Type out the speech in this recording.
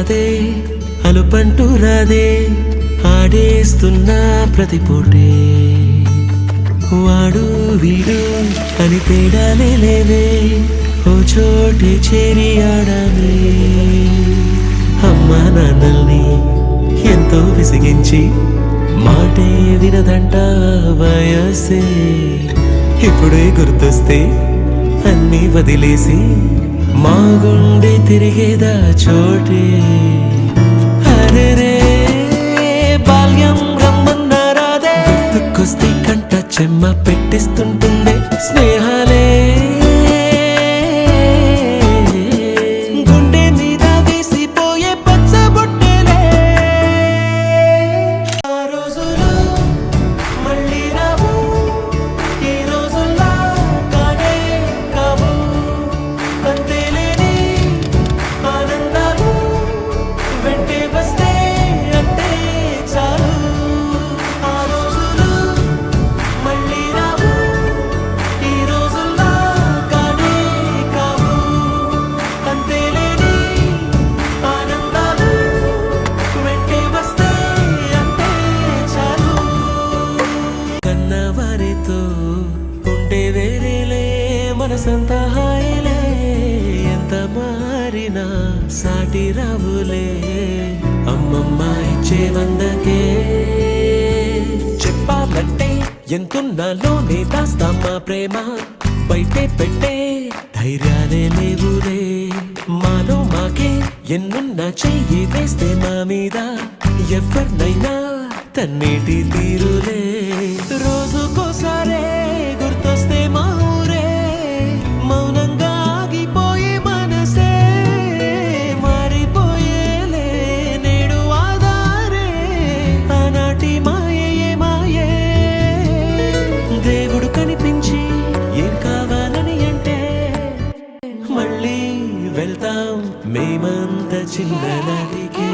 రాదే అలుపంటూ రాదే ఆడేస్తున్నా ప్రతి పూటే వాడు వీడు అని తేడాలే లేవే ఓ చోటే చేరి ఆడాలి అమ్మా నాన్నల్ని ఎంతో విసిగించి మాటే వినదంట వయసే ఇప్పుడే గుర్తొస్తే అన్నీ వదిలేసి మా గుండె తిరిగేదా చోటే అరెరే బాల్యం రమ్మన్నారాదే గుర్తుకొస్తే కంట చెమ్మ పెట్టిస్తుంటుండే స్నేహాలే గుండె మీద వేసిపోయే పచ్చబొట్టెలే ఆ రోజులు మళ్ళీ రావు ఈ రోజుల్లా కానే కావు అంతేలేని ఆనందాలు వెంటే వస్తే అంతే చాలు ఆ రోజులు మళ్ళీ రావు ఈ రోజుల్లా కానే కావు అంతేలేని ఆనందాలు వెంటే వస్తే అంతే చాలు కన్నవారితో ఉండే వేరేలే మనసంతా హాయిలే ఎంత మారినా సాటి రావులే అమ్మమ్మ ఇచ్చే వందకే చెప్పాలంటే ఎంతున్నాలోనే దాస్తామా ప్రేమ బయటే పెట్టే ధైర్యాలే లేవులే మాలో మాకే ఎన్నున్నా చెయ్యి వేస్తే మా మీద ఎవరినైనా తన్నేటి తీరులే రోజుకోసారే గుర్తొస్తే మా ఊరే మౌనంగా ఆగిపోయే మనసే మారిపోయేలే నేడు ఆధారే ఆనాటి మాయే మాయే దేవుడు కనిపించి ఏం కావాలని అంటే మళ్ళీ వెళ్తాం మేమంత చిన్ననాటికే